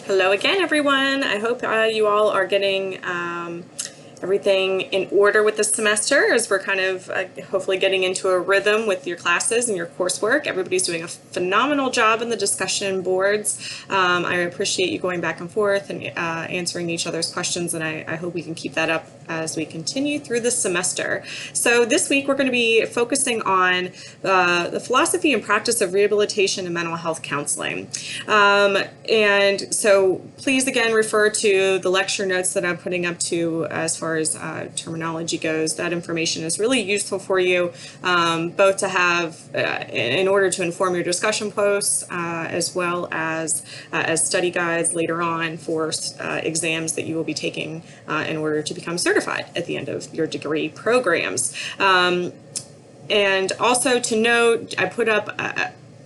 Hello again, everyone. I hope you all are getting everything in order with the semester as we're kind of hopefully getting into a rhythm with your classes and your coursework. Everybody's doing a phenomenal job in the discussion boards. I appreciate you going back and forth and answering each other's questions, and I hope we can keep that up as we continue through the semester. So this week we're going to be focusing on the philosophy and practice of rehabilitation and mental health counseling. And so please again refer to the lecture notes that I'm putting up to as far as terminology goes. That information is really useful for you, both to have in order to inform your discussion posts, as well as study guides later on for exams that you will be taking in order to become certified at the end of your degree programs. And also to note, I put up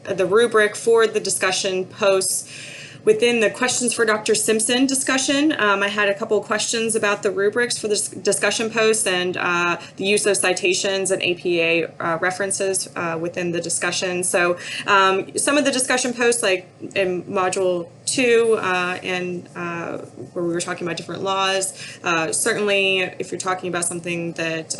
the rubric for the discussion posts within the questions for Dr. Simpson discussion. I had a couple of questions about the rubrics for this discussion post and the use of citations and APA references within the discussion. So some of the discussion posts, like in Module 2 and where we were talking about different laws, certainly if you're talking about something that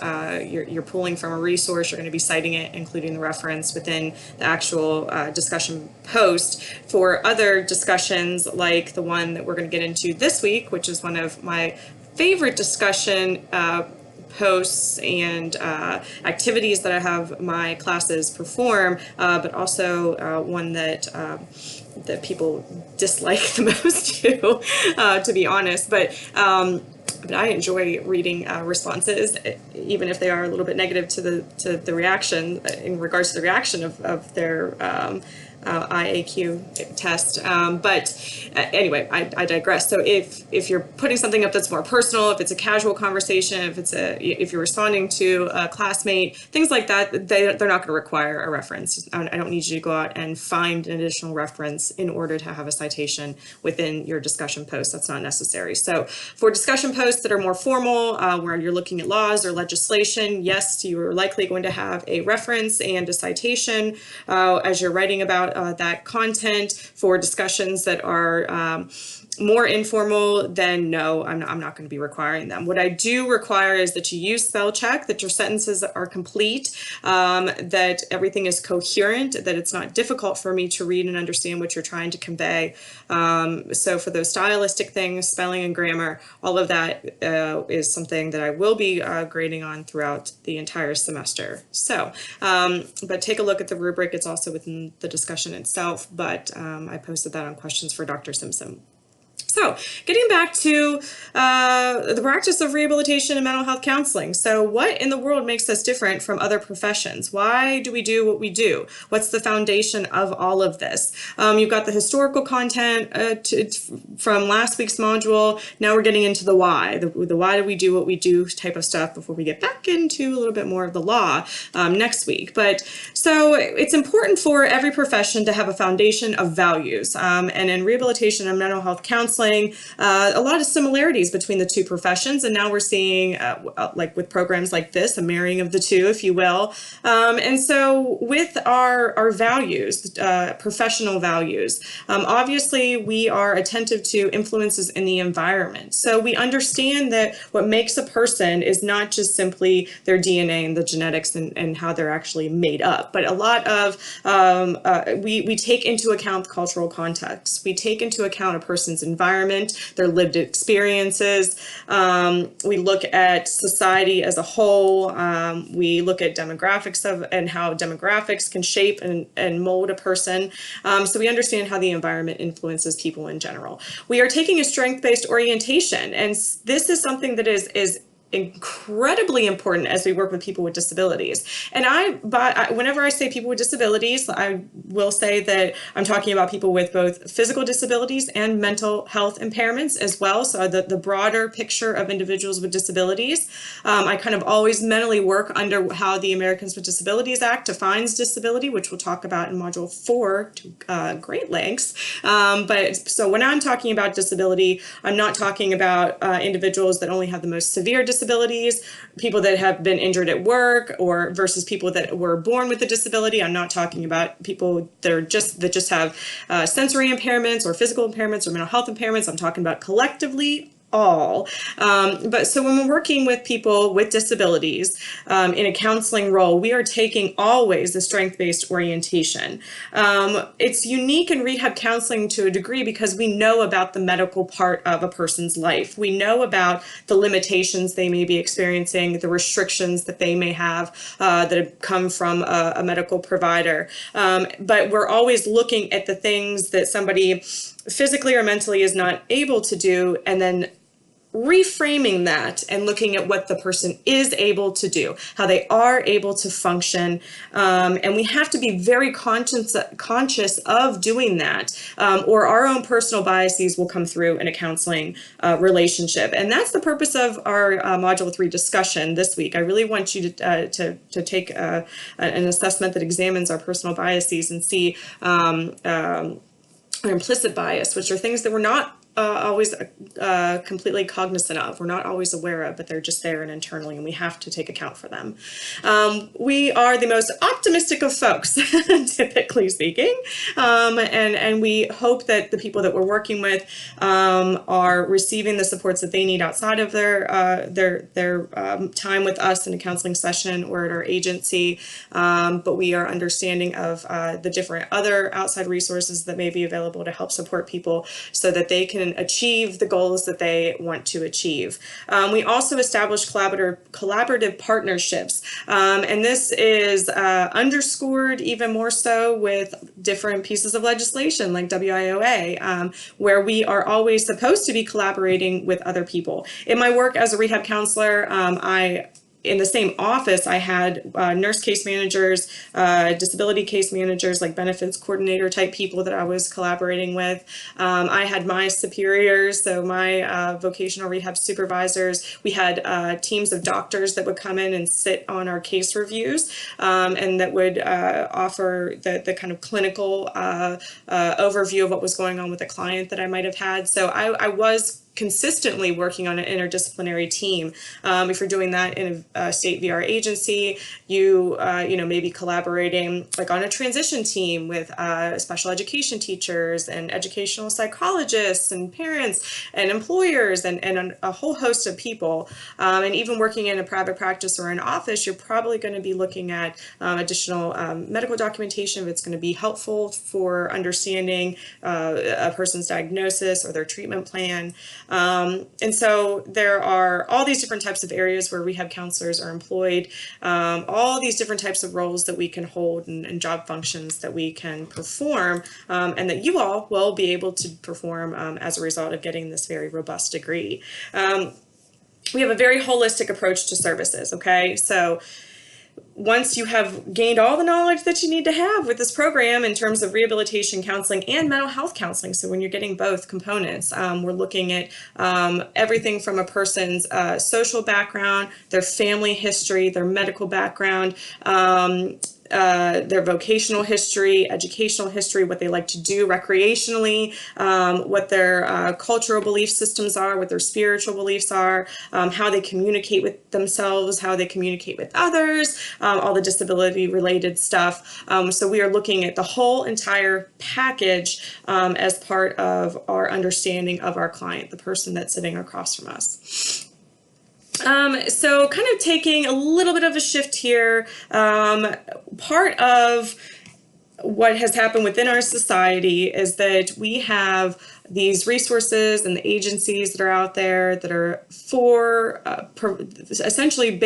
you're pulling from a resource, you're going to be citing it, including the reference within the actual discussion post. For other discussions, like the one that we're going to get into this week, which is one of my favorite discussion posts and activities that I have my classes perform, but also one that people dislike the most too, to be honest. But I enjoy reading responses, even if they are a little bit negative to the reaction in regards to the reaction of their IAQ test. But anyway, I digress. So if you're putting something up that's more personal, if it's a casual conversation, if you're responding to a classmate, things like that, they're not going to require a reference. I don't need you to go out and find an additional reference in order to have a citation within your discussion post. That's not necessary. So for discussion posts that are more formal, where you're looking at laws or legislation, yes, you're likely going to have a reference and a citation as you're writing about that content. For discussions that are more informal, then no, I'm not going to be requiring them. What I do require is that you use spell check, that your sentences are complete, that everything is coherent, that it's not difficult for me to read and understand what you're trying to convey. So for those stylistic things, spelling and grammar, all of that is something that I will be grading on throughout the entire semester. So, but take a look at the rubric. It's also within the discussion itself, but I posted that on questions for Dr. Simpson. So getting back to the practice of rehabilitation and mental health counseling. So what in the world makes us different from other professions? Why do we do what we do? What's the foundation of all of this? You've got the historical content from last week's module. Now we're getting into the why. The why do we do what we do type of stuff before we get back into a little bit more of the law next week. But so it's important for every profession to have a foundation of values. And in rehabilitation and mental health counseling, a lot of similarities between the two professions, and now we're seeing, like with programs like this, a marrying of the two, if you will. And so with our values, professional values, obviously we are attentive to influences in the environment. So we understand that what makes a person is not just simply their DNA and the genetics and how they're actually made up, but a lot of, we take into account cultural context. We take into account a person's environment, their lived experiences. We look at society as a whole. We look at demographics and how demographics can shape and mold a person. So we understand how the environment influences people in general. We are taking a strength-based orientation, and this is something that is incredibly important as we work with people with disabilities. And whenever I say people with disabilities, I will say that I'm talking about people with both physical disabilities and mental health impairments as well. So the broader picture of individuals with disabilities. I kind of always mentally work under how the Americans with Disabilities Act defines disability, which we'll talk about in Module 4 to great lengths. But so when I'm talking about disability, I'm not talking about individuals that only have the most severe disability disabilities, people that have been injured at work, or versus people that were born with a disability. I'm not talking about people that just have sensory impairments or physical impairments or mental health impairments. I'm talking about collectively all. But so when we're working with people with disabilities in a counseling role, we are taking always the strength-based orientation. It's unique in rehab counseling to a degree because we know about the medical part of a person's life. We know about the limitations they may be experiencing, the restrictions that they may have that have come from a medical provider. But we're always looking at the things that somebody physically or mentally is not able to do, and then reframing that and looking at what the person is able to do, how they are able to function. And we have to be very conscious of doing that, or our own personal biases will come through in a counseling relationship. And that's the purpose of our Module 3 discussion this week. I really want you to take an assessment that examines our personal biases and see our implicit bias, which are things that we're not always completely cognizant of. We're not always aware of, but they're just there and internally, and we have to take account for them. We are the most optimistic of folks, typically speaking, and we hope that the people that we're working with are receiving the supports that they need outside of their time with us in a counseling session or at our agency. But we are understanding of the different other outside resources that may be available to help support people so that they can achieve the goals that they want to achieve. We also establish collaborative partnerships, and this is underscored even more so with different pieces of legislation like WIOA, where we are always supposed to be collaborating with other people. In my work as a rehab counselor, in the same office, I had nurse case managers, disability case managers, like benefits coordinator type people that I was collaborating with. I had my superiors, so my vocational rehab supervisors. We had teams of doctors that would come in and sit on our case reviews, and that would offer the kind of clinical overview of what was going on with a client that I might have had. So I was consistently working on an interdisciplinary team. If you're doing that in a state VR agency, you may be collaborating like on a transition team with special education teachers and educational psychologists and parents and employers and a whole host of people. And even working in a private practice or an office, you're probably going to be looking at additional medical documentation if it's going to be helpful for understanding a person's diagnosis or their treatment plan. And so there are all these different types of areas where rehab counselors are employed, all these different types of roles that we can hold and job functions that we can perform, and that you all will be able to perform as a result of getting this very robust degree. We have a very holistic approach to services, okay? So once you have gained all the knowledge that you need to have with this program in terms of rehabilitation counseling and mental health counseling, so when you're getting both components, we're looking at everything from a person's social background, their family history, their medical background, their vocational history, educational history, what they like to do recreationally, what their cultural belief systems are, what their spiritual beliefs are, how they communicate with themselves, how they communicate with others, all the disability related stuff. So we are looking at the whole entire package as part of our understanding of our client, the person that's sitting across from us. So kind of taking a little bit of a shift here, part of what has happened within our society is that we have these resources and the agencies that are out there that are for essentially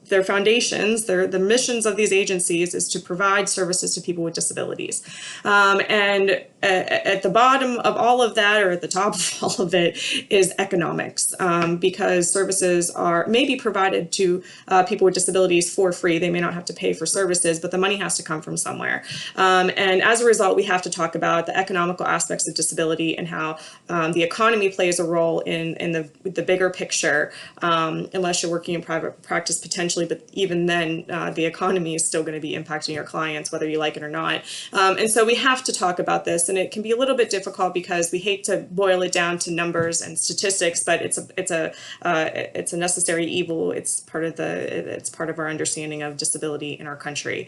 their foundations, the missions of these agencies is to provide services to people with disabilities. And at the bottom of all of that, or at the top of all of it, is economics, because services may be provided to people with disabilities for free. They may not have to pay for services, but the money has to come from somewhere. And as a result, we have to talk about the economical aspects of disability and how the economy plays a role in the bigger picture, unless you're working in private practice potentially. But even then, the economy is still going to be impacting your clients, whether you like it or not. And so we have to talk about this. and it can be a little bit difficult because we hate to boil it down to numbers and statistics, but it's a necessary evil. It's part of our understanding of disability in our country.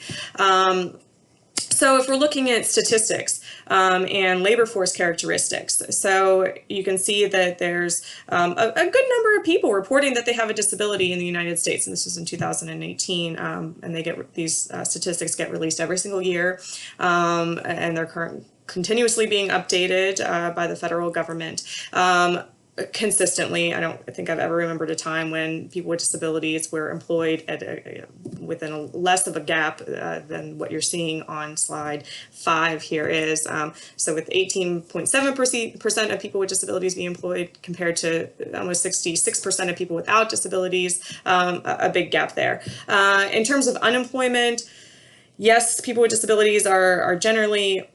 So if we're looking at statistics and labor force characteristics, so you can see that there's a good number of people reporting that they have a disability in the United States, and this was in 2018, and these statistics get released every single year, and they're continuously being updated by the federal government. Consistently. I don't think I've ever remembered a time when people with disabilities were employed within less of a gap than what you're seeing on slide 5 here is. So with 18.7% of people with disabilities being employed compared to almost 66% of people without disabilities, a big gap there. In terms of unemployment, yes, people with disabilities are generally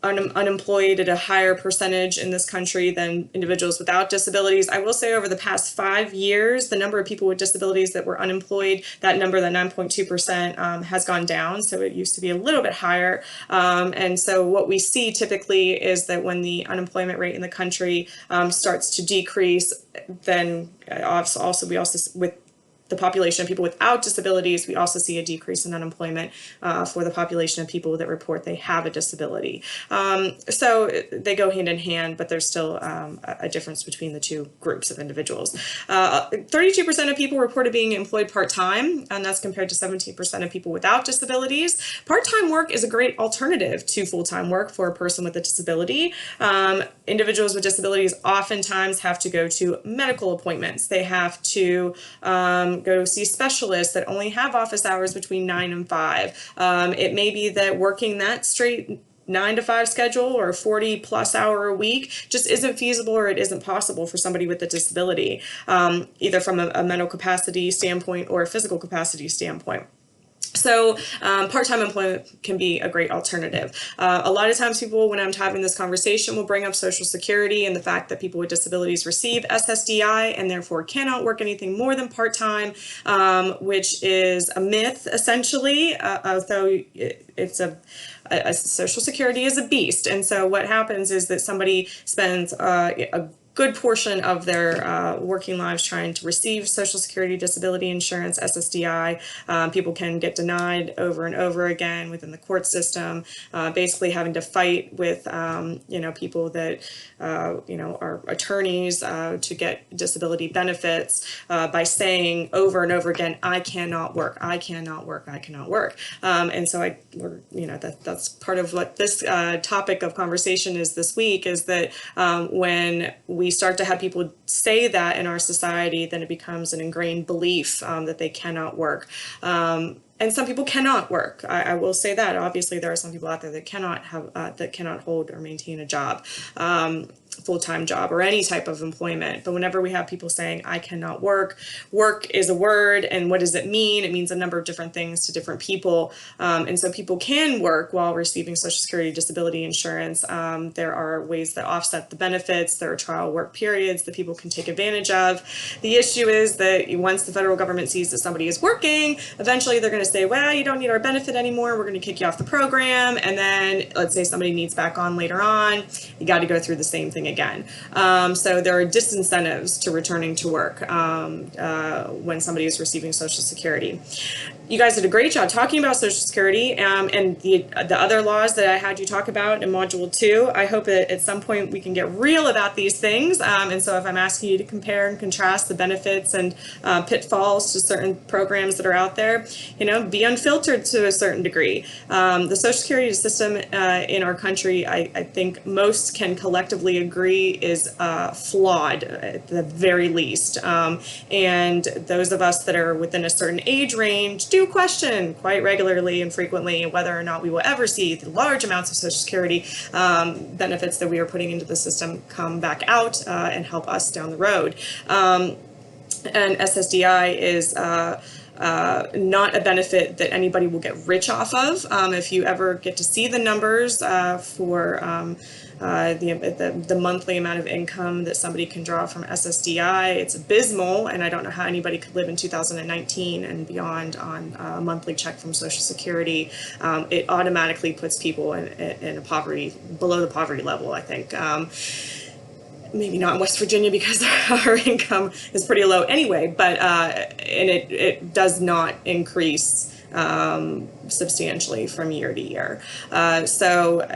unemployed at a higher percentage in this country than individuals without disabilities. I will say over the past 5 years, the number of people with disabilities that were unemployed, that number, that 9.2%, has gone down. So it used to be a little bit higher. And so what we see typically is that when the unemployment rate in the country starts to decrease, then we also with the population of people without disabilities, we also see a decrease in unemployment for the population of people that report they have a disability. So they go hand in hand, but there's still a difference between the two groups of individuals. 32% of people reported being employed part-time, and that's compared to 17% of people without disabilities. Part-time work is a great alternative to full-time work for a person with a disability. Individuals with disabilities oftentimes have to go to medical appointments. They have to go see specialists that only have office hours between 9 and 5. It may be that working that straight 9 to 5 schedule or 40 plus hour a week just isn't feasible, or it isn't possible for somebody with a disability, either from a mental capacity standpoint or a physical capacity standpoint. So part-time employment can be a great alternative. A lot of times people, when I'm having this conversation, will bring up Social Security and the fact that people with disabilities receive SSDI and therefore cannot work anything more than part-time, which is a myth, essentially, although Social Security is a beast. And so what happens is that somebody spends a good portion of their working lives trying to receive Social Security disability insurance, SSDI. People can get denied over and over again within the court system, basically having to fight with people that are attorneys to get disability benefits by saying over and over again, I cannot work, I cannot work, I cannot work. And so that's part of what this topic of conversation is this week, is that when we start to have people say that in our society, then it becomes an ingrained belief that they cannot work. And some people cannot work. I will say that. Obviously, there are some people out there that cannot hold or maintain a job, full-time job or any type of employment. But whenever we have people saying, I cannot work, work is a word, and what does it mean? It means a number of different things to different people. And so people can work while receiving Social Security disability insurance. There are ways that offset the benefits. There are trial work periods that people can take advantage of. The issue is that once the federal government sees that somebody is working, eventually they're going to say, well, you don't need our benefit anymore. We're going to kick you off the program. And then let's say somebody needs back on later on. You got to go through the same thing again. So there are disincentives to returning to work when somebody is receiving Social Security. You guys did a great job talking about Social Security and the other laws that I had you talk about in Module 2. I hope that at some point we can get real about these things. And so if I'm asking you to compare and contrast the benefits and pitfalls to certain programs that are out there, be unfiltered to a certain degree. The Social Security system in our country, I think most can collectively agree, is flawed at the very least. And those of us that are within a certain age range do question quite regularly and frequently whether or not we will ever see the large amounts of Social Security benefits that we are putting into the system come back out and help us down the road. And SSDI is not a benefit that anybody will get rich off of. If you ever get to see the numbers for the monthly amount of income that somebody can draw from SSDI, it's abysmal, and I don't know how anybody could live in 2019 and beyond on a monthly check from Social Security. It automatically puts people in a poverty, below the poverty level, I think. Maybe not in West Virginia because our income is pretty low anyway, but and it does not increase substantially from year to year. So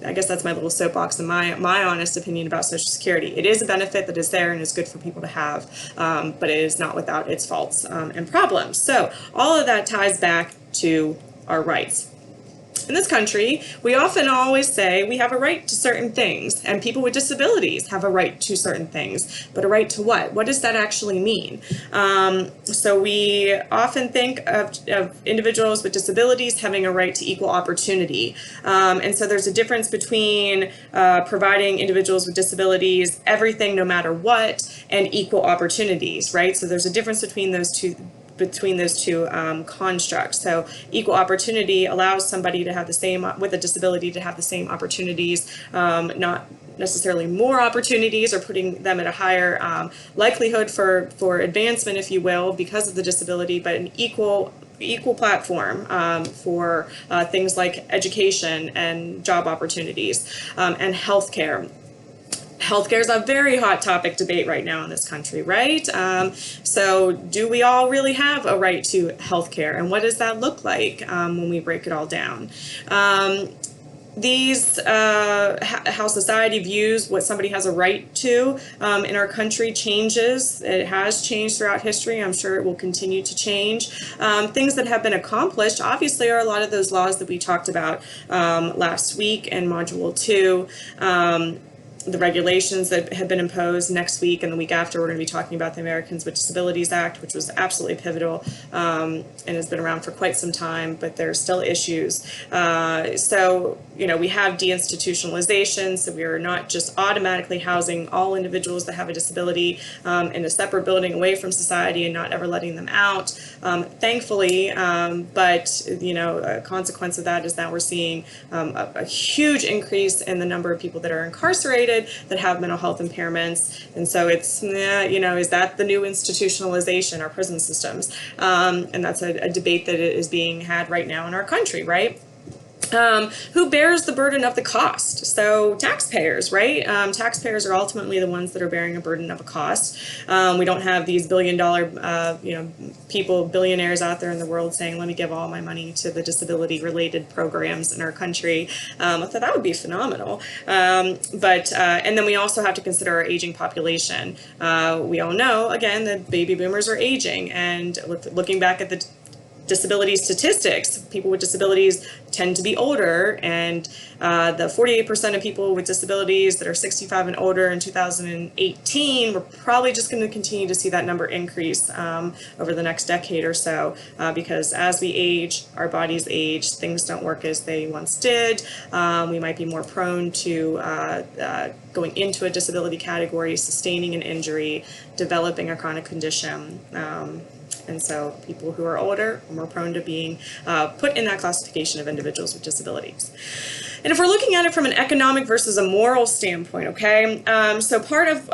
I guess that's my little soapbox and my honest opinion about Social Security. It is a benefit that is there and is good for people to have, but it is not without its faults and problems. So all of that ties back to our rights. In this country, we often always say we have a right to certain things, and people with disabilities have a right to certain things. But a right to what? What does that actually mean? So we often think of individuals with disabilities having a right to equal opportunity. And so there's a difference between providing individuals with disabilities everything no matter what and equal opportunities, right? So there's a difference between those two constructs. So equal opportunity allows somebody to have the same, with a disability, to have the same opportunities, not necessarily more opportunities or putting them at a higher likelihood for advancement, if you will, because of the disability, but an equal platform for things like education and job opportunities and healthcare. Healthcare is a very hot topic debate right now in this country, right? So do we all really have a right to healthcare, and what does that look like when we break it all down? How society views what somebody has a right to in our country changes. It has changed throughout history. I'm sure it will continue to change. Things that have been accomplished, obviously, are a lot of those laws that we talked about last week in Module 2. The regulations that have been imposed. Next week and the week after, we're going to be talking about the Americans with Disabilities Act, which was absolutely pivotal and has been around for quite some time, but there are still issues. So, we have deinstitutionalization, so we are not just automatically housing all individuals that have a disability in a separate building away from society and not ever letting them out, thankfully, but, a consequence of that is that we're seeing a huge increase in the number of people that are incarcerated that have mental health impairments. And so it's, is that the new institutionalization, our prison systems? And that's a debate that is being had right now in our country, right? Who bears the burden of the cost? So taxpayers, right? Taxpayers are ultimately the ones that are bearing a burden of a cost. We don't have these billion-dollar, billionaires out there in the world saying, let me give all my money to the disability-related programs in our country. I thought that would be phenomenal. And then we also have to consider our aging population. We all know, again, that baby boomers are aging, and looking back at the disability statistics, people with disabilities tend to be older, and the 48% of people with disabilities that are 65 and older in 2018, we're probably just going to continue to see that number increase over the next decade or so, because as we age, our bodies age, things don't work as they once did. We might be more prone to going into a disability category, sustaining an injury, developing a chronic condition. And so people who are older are more prone to being put in that classification of individuals with disabilities. And if we're looking at it from an economic versus a moral standpoint, okay, so part of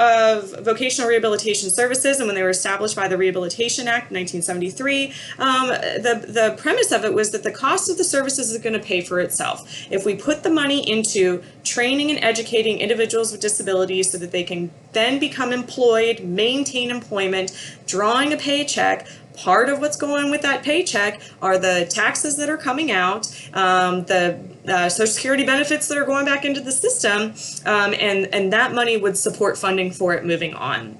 vocational rehabilitation services, and when they were established by the Rehabilitation Act in 1973, the premise of it was that the cost of the services is going to pay for itself. If we put the money into training and educating individuals with disabilities so that they can then become employed, maintain employment, drawing a paycheck, part of what's going with that paycheck are the taxes that are coming out, the Social Security benefits that are going back into the system, and that money would support funding for it moving on.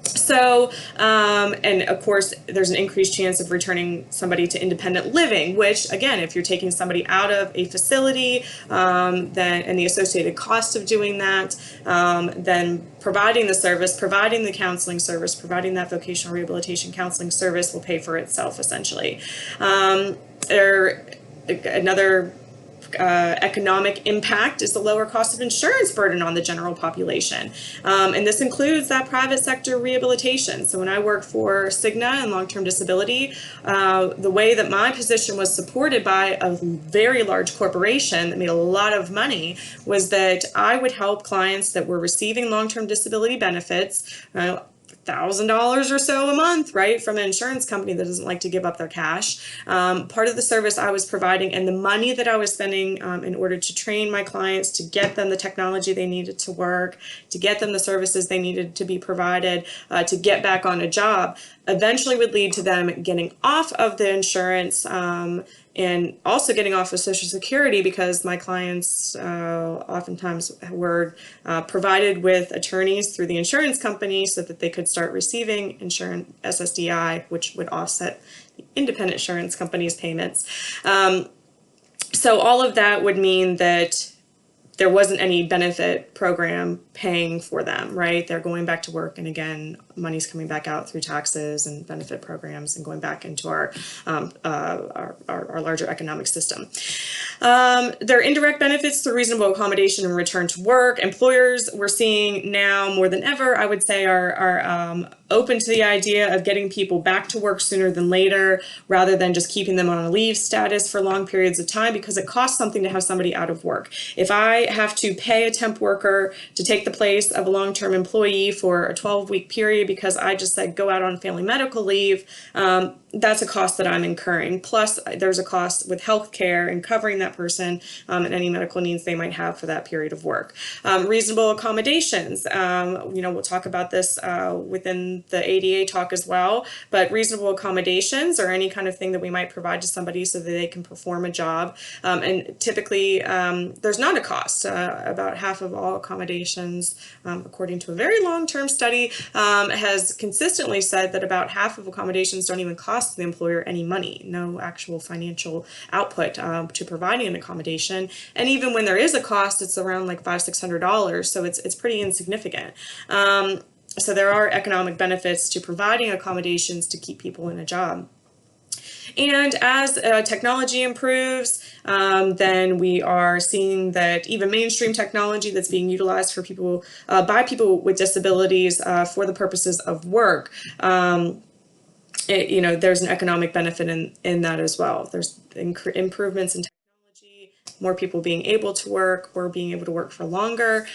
So, and of course, there's an increased chance of returning somebody to independent living, which, again, if you're taking somebody out of a facility, then and the associated cost of doing that, then providing the service, providing the counseling service, providing that vocational rehabilitation counseling service will pay for itself, essentially. Another economic impact is the lower cost of insurance burden on the general population. And this includes that private sector rehabilitation. So when I worked for Cigna and long-term disability, the way that my position was supported by a very large corporation that made a lot of money was that I would help clients that were receiving long-term disability benefits, $1,000 or so a month, right, from an insurance company that doesn't like to give up their cash. Part of the service I was providing and the money that I was spending in order to train my clients, to get them the technology they needed to work, to get them the services they needed to be provided, to get back on a job, eventually would lead to them getting off of the insurance and also getting off of Social Security, because my clients oftentimes were provided with attorneys through the insurance company so that they could start receiving insurance SSDI, which would offset the independent insurance company's payments. So all of that would mean that there wasn't any benefit program paying for them, right? They're going back to work, and again, money's coming back out through taxes and benefit programs and going back into our larger economic system. There are indirect benefits through reasonable accommodation and return to work. Employers, we're seeing now more than ever, I would say, are open to the idea of getting people back to work sooner than later, rather than just keeping them on a leave status for long periods of time, because it costs something to have somebody out of work. If I have to pay a temp worker to take the place of a long-term employee for a 12-week period because I just said go out on family medical leave, that's a cost that I'm incurring. Plus, there's a cost with health care and covering that person and any medical needs they might have for that period of work. Reasonable accommodations. We'll talk about this within the ADA talk as well, but reasonable accommodations are any kind of thing that we might provide to somebody so that they can perform a job. And typically, there's not a cost. About half of all accommodations, according to a very long-term study, has consistently said that about half of accommodations don't even cost the employer any money, no actual financial output to providing an accommodation. And even when there is a cost, it's around like $500-600, so it's pretty insignificant. So there are economic benefits to providing accommodations to keep people in a job. And as technology improves, then we are seeing that even mainstream technology that's being utilized for people by people with disabilities for the purposes of work, there's an economic benefit in that as well. There's improvements in technology, more people being able to work or being able to work for longer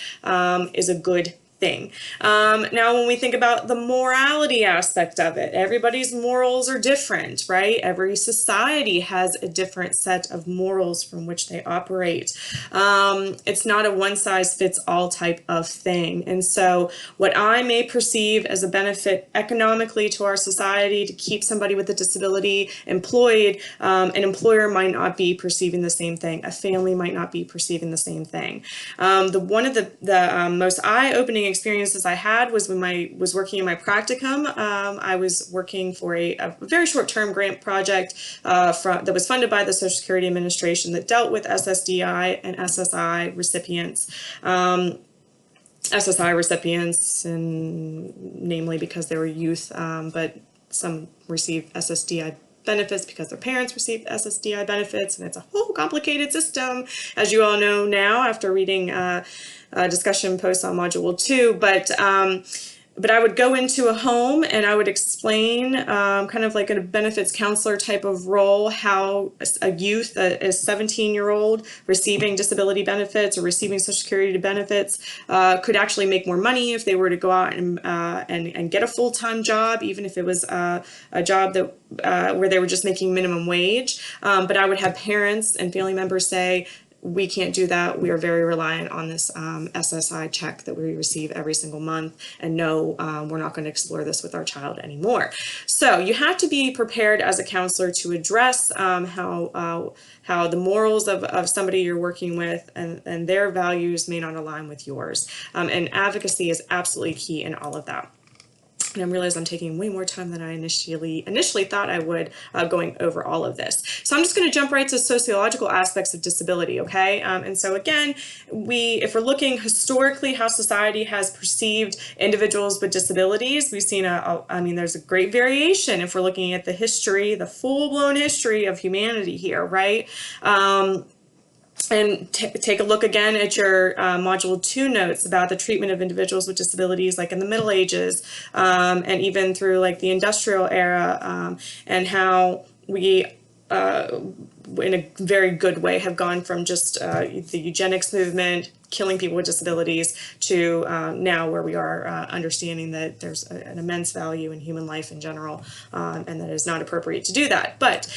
is a good thing. Now, when we think about the morality aspect of it, everybody's morals are different, right? Every society has a different set of morals from which they operate. It's not a one-size-fits-all type of thing. And so what I may perceive as a benefit economically to our society to keep somebody with a disability employed, an employer might not be perceiving the same thing. A family might not be perceiving the same thing. One of the most eye-opening experiences I had was when I was working in my practicum. I was working for a very short-term grant project that was funded by the Social Security Administration that dealt with SSDI and SSI recipients. SSI recipients, and namely because they were youth, but some received SSDI benefits because their parents received SSDI benefits, and it's a whole complicated system, as you all know now after reading discussion posts on Module 2. But I would go into a home and I would explain, kind of like a benefits counselor type of role, how a youth, a 17-year-old receiving disability benefits or receiving Social Security benefits could actually make more money if they were to go out and get a full-time job, even if it was a job that where they were just making minimum wage. But I would have parents and family members say, we can't do that. We are very reliant on this SSI check that we receive every single month, and no, we're not going to explore this with our child anymore. So you have to be prepared as a counselor to address how the morals of somebody you're working with and their values may not align with yours. And advocacy is absolutely key in all of that. And I realize I'm taking way more time than I initially thought I would going over all of this. So I'm just going to jump right to sociological aspects of disability, okay? And so again, if we're looking historically how society has perceived individuals with disabilities, we've seen there's a great variation if we're looking at the history, the full-blown history of humanity here, right? and take a look again at your Module 2 notes about the treatment of individuals with disabilities, like in the Middle Ages, and even through like the industrial era, and how we, in a very good way, have gone from just the eugenics movement, killing people with disabilities, to now where we are understanding that there's an immense value in human life in general, and that it is not appropriate to do that. But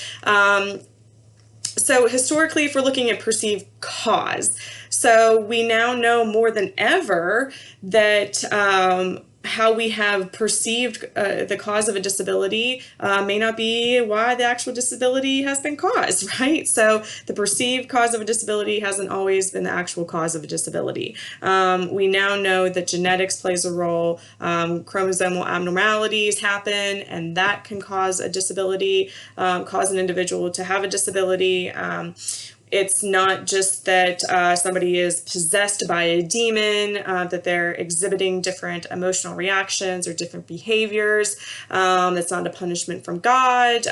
so historically, if we're looking at perceived cause, so we now know more than ever that how we have perceived the cause of a disability may not be why the actual disability has been caused, right? So the perceived cause of a disability hasn't always been the actual cause of a disability. We now know that genetics plays a role, chromosomal abnormalities happen, and that can cause a disability, cause an individual to have a disability. It's not just that somebody is possessed by a demon, that they're exhibiting different emotional reactions or different behaviors. That's not a punishment from God.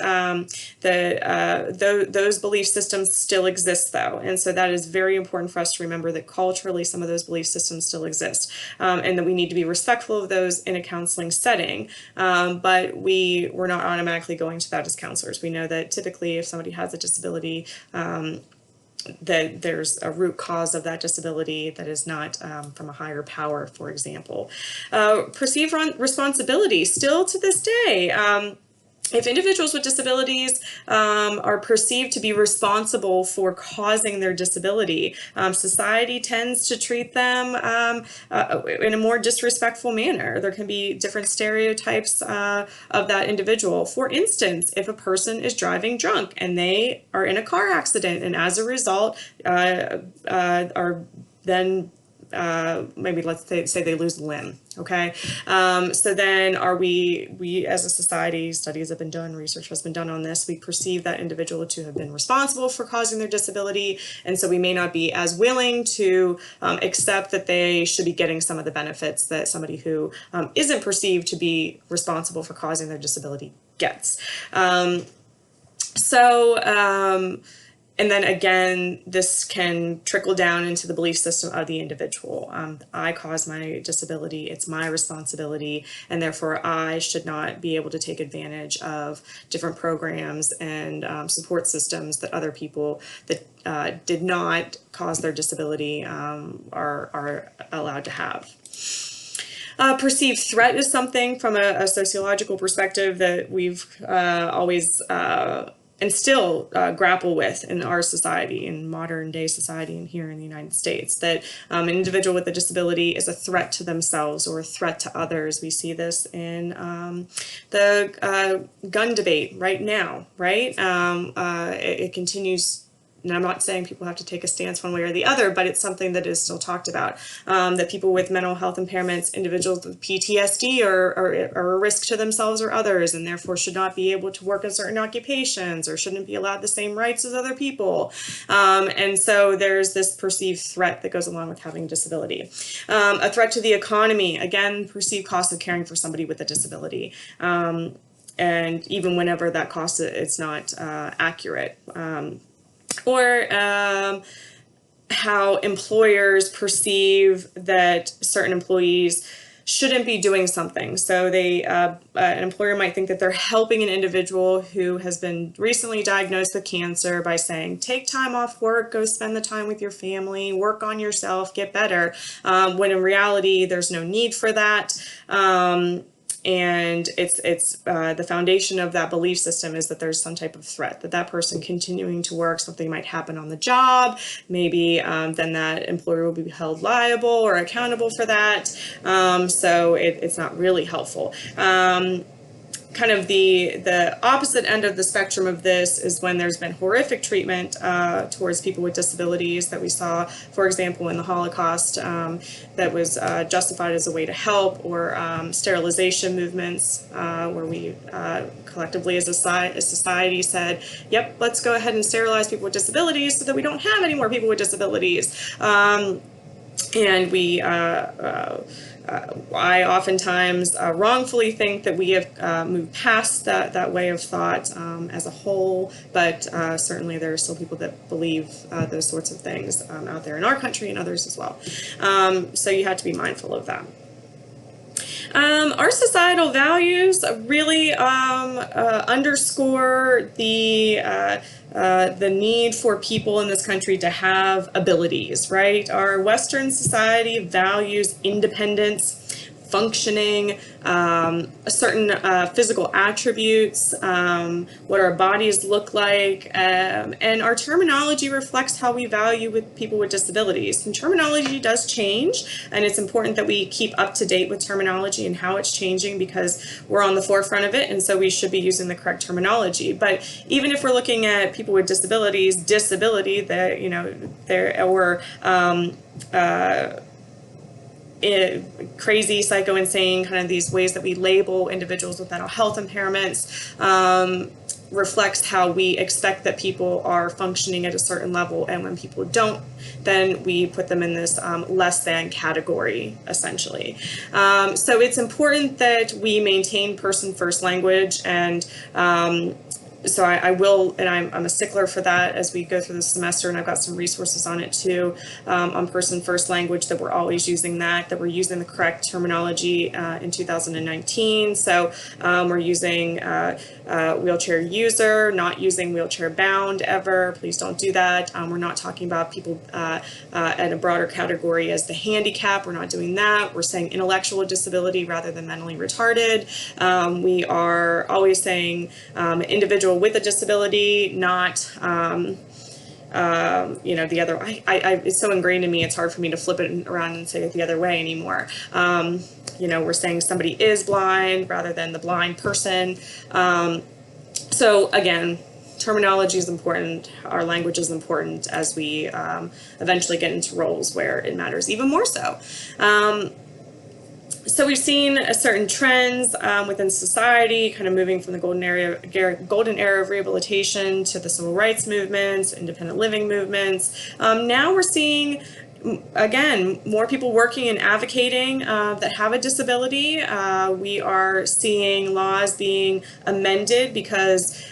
Those belief systems still exist, though. And so that is very important for us to remember that culturally some of those belief systems still exist, and that we need to be respectful of those in a counseling setting. But we're not automatically going to that as counselors. We know that typically if somebody has a disability, that there's a root cause of that disability that is not from a higher power, for example. Perceived responsibility, still to this day. If individuals with disabilities are perceived to be responsible for causing their disability, society tends to treat them in a more disrespectful manner. There can be different stereotypes of that individual. For instance, if a person is driving drunk and they are in a car accident and as a result are then maybe let's say they lose a limb, okay? So then are we as a society, studies have been done, research has been done on this, we perceive that individual to have been responsible for causing their disability, and so we may not be as willing to accept that they should be getting some of the benefits that somebody who isn't perceived to be responsible for causing their disability gets. And then again, this can trickle down into the belief system of the individual. I caused my disability, it's my responsibility, and therefore I should not be able to take advantage of different programs and support systems that other people that did not cause their disability are allowed to have. Perceived threat is something from a sociological perspective that we've always and still grapple with in our society, in modern day society and here in the United States, that an individual with a disability is a threat to themselves or a threat to others. We see this in the gun debate right now, right? It continues. And I'm not saying people have to take a stance one way or the other, but it's something that is still talked about, that people with mental health impairments, individuals with PTSD are a risk to themselves or others, and therefore should not be able to work in certain occupations or shouldn't be allowed the same rights as other people. And so there's this perceived threat that goes along with having a disability. A threat to the economy, again, perceived cost of caring for somebody with a disability. And even whenever that cost, it's not accurate. Or how employers perceive that certain employees shouldn't be doing something. So an employer might think that they're helping an individual who has been recently diagnosed with cancer by saying, take time off work, go spend the time with your family, work on yourself, get better, when in reality there's no need for that. And it's the foundation of that belief system is that there's some type of threat, that person continuing to work, something might happen on the job, maybe then that employer will be held liable or accountable for that. So it's not really helpful. Kind of the opposite end of the spectrum of this is when there's been horrific treatment towards people with disabilities that we saw, for example, in the Holocaust, that was justified as a way to help, or sterilization movements where we collectively as a society said, yep, let's go ahead and sterilize people with disabilities so that we don't have any more people with disabilities. And I oftentimes wrongfully think that we have moved past that way of thought as a whole, but certainly there are still people that believe those sorts of things out there in our country and others as well. So you have to be mindful of that. Our societal values really underscore the need for people in this country to have abilities, right? Our Western society values independence, functioning, certain physical attributes, what our bodies look like, and our terminology reflects how we value with people with disabilities. And terminology does change, and it's important that we keep up to date with terminology and how it's changing, because we're on the forefront of it, and so we should be using the correct terminology. But even if we're looking at people with disabilities, disability, that, you know, crazy, psycho, insane, kind of these ways that we label individuals with mental health impairments reflects how we expect that people are functioning at a certain level, and when people don't, then we put them in this less than category, essentially. So it's important that we maintain person first language, and so I will, and I'm a stickler for that as we go through the semester, and I've got some resources on it too, on person first language, that we're always using that we're using the correct terminology in 2019. So we're using wheelchair user, not using wheelchair bound ever. Please don't do that. We're not talking about people in a broader category as the handicap. We're not doing that. We're saying intellectual disability rather than mentally retarded. We are always saying individual with a disability, not you know, the other. It's so ingrained in me, it's hard for me to flip it around and say it the other way anymore. You know, we're saying somebody is blind rather than the blind person. So again, terminology is important, our language is important as we eventually get into roles where it matters even more so. So we've seen certain trends within society, kind of moving from the golden era of rehabilitation to the civil rights movements, independent living movements. Now we're seeing, again, more people working and advocating that have a disability. We are seeing laws being amended because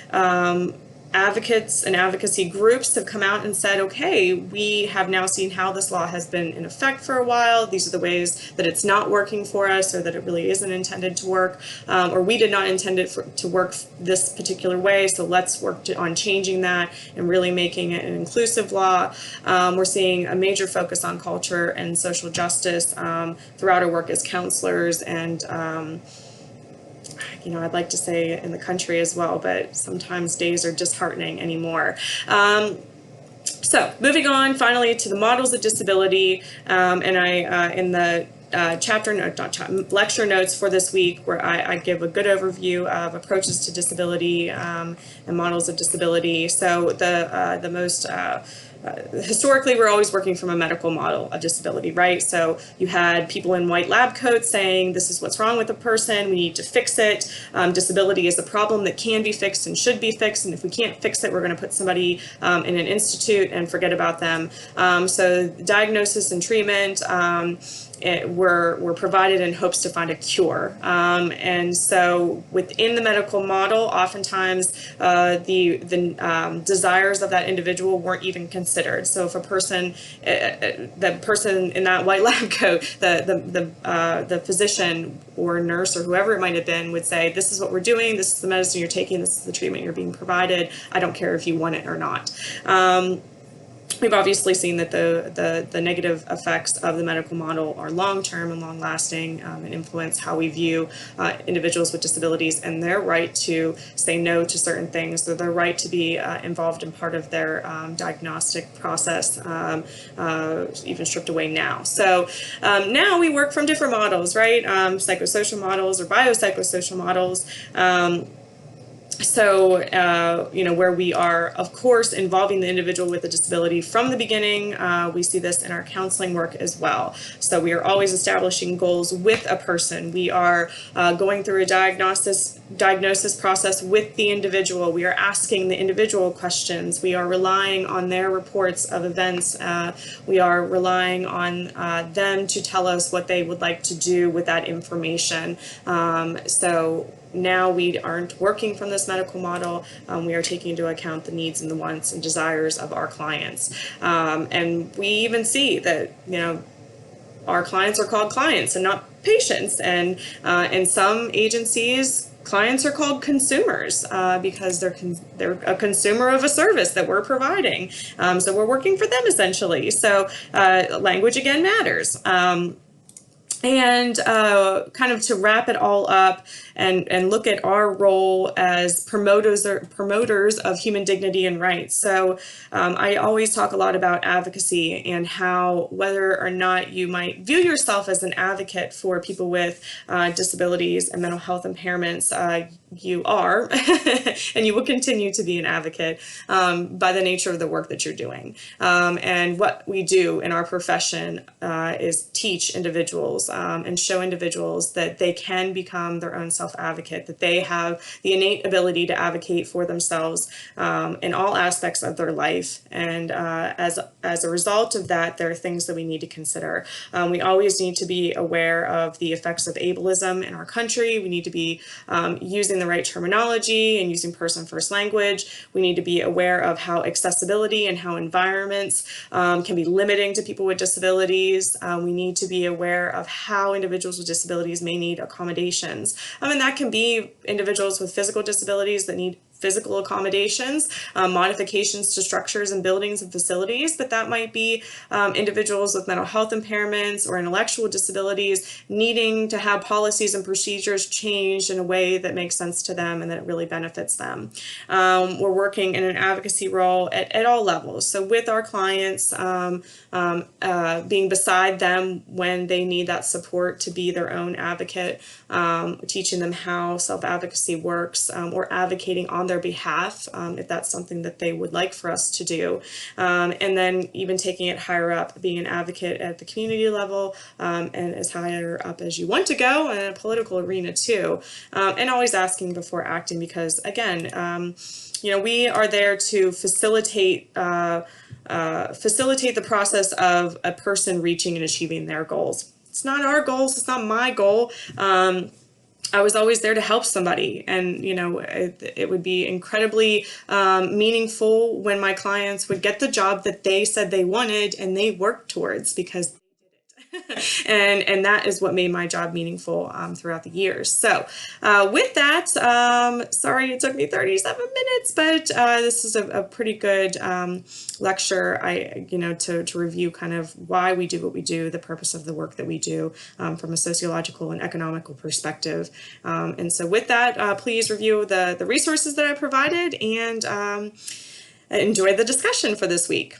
advocates and advocacy groups have come out and said, okay, we have now seen how this law has been in effect for a while. These are the ways that it's not working for us, or that it really isn't intended to work, or we did not intend it to work this particular way. So let's work on changing that and really making it an inclusive law. We're seeing a major focus on culture and social justice throughout our work as counselors, and you know, I'd like to say in the country as well, but sometimes days are disheartening anymore. So moving on finally to the models of disability, and I in the lecture notes for this week, where I give a good overview of approaches to disability and models of disability. So the most historically, we're always working from a medical model of disability, right? So you had people in white lab coats saying, this is what's wrong with the person, we need to fix it. Disability is a problem that can be fixed and should be fixed, and if we can't fix it, we're going to put somebody in an institute and forget about them. So diagnosis and treatment were provided in hopes to find a cure. And so within the medical model, oftentimes the desires of that individual weren't even considered. So if a person, the person in that white lab coat, the physician or nurse or whoever it might have been would say, this is what we're doing, this is the medicine you're taking, this is the treatment you're being provided, I don't care if you want it or not. We've obviously seen that the negative effects of the medical model are long-term and long-lasting, and influence how we view individuals with disabilities and their right to say no to certain things, or their right to be involved in part of their diagnostic process, even stripped away now. So now we work from different models, right? Psychosocial models or biopsychosocial models. Where we are, of course, involving the individual with a disability from the beginning, we see this in our counseling work as well. So we are always establishing goals with a person. We are going through a diagnosis process with the individual. We are asking the individual questions. We are relying on their reports of events. We are relying on them to tell us what they would like to do with that information. Now we aren't working from this medical model. We are taking into account the needs and the wants and desires of our clients. And we even see that, our clients are called clients and not patients. And in some agencies, clients are called consumers because they're a consumer of a service that we're providing. So we're working for them essentially. So language again matters. And kind of to wrap it all up and look at our role as promoters of human dignity and rights. So I always talk a lot about advocacy and how whether or not you might view yourself as an advocate for people with disabilities and mental health impairments, you are and you will continue to be an advocate by the nature of the work that you're doing. And what we do in our profession is teach individuals and show individuals that they can become their own self-advocate, that they have the innate ability to advocate for themselves in all aspects of their life. And as a result of that, there are things that we need to consider. We always need to be aware of the effects of ableism in our country. We need to be using the right terminology and using person-first language. We need to be aware of how accessibility and how environments can be limiting to people with disabilities. We need to be aware of how individuals with disabilities may need accommodations. And that can be individuals with physical disabilities that need physical accommodations, modifications to structures and buildings and facilities, but that might be individuals with mental health impairments or intellectual disabilities needing to have policies and procedures changed in a way that makes sense to them and that it really benefits them. We're working in an advocacy role at all levels. So with our clients, being beside them when they need that support to be their own advocate, teaching them how self-advocacy works, or advocating on their behalf if that's something that they would like for us to do. And then even taking it higher up, being an advocate at the community level and as higher up as you want to go in a political arena too. And always asking before acting because, again, we are there to facilitate the process of a person reaching and achieving their goals. It's not our goals. It's not my goal. I was always there to help somebody, and it would be incredibly meaningful when my clients would get the job that they said they wanted and they worked towards because and that is what made my job meaningful throughout the years. So with that, sorry it took me 37 minutes, but this is a pretty good lecture, to review kind of why we do what we do, the purpose of the work that we do from a sociological and economical perspective. And so with that, please review the resources that I provided and enjoy the discussion for this week.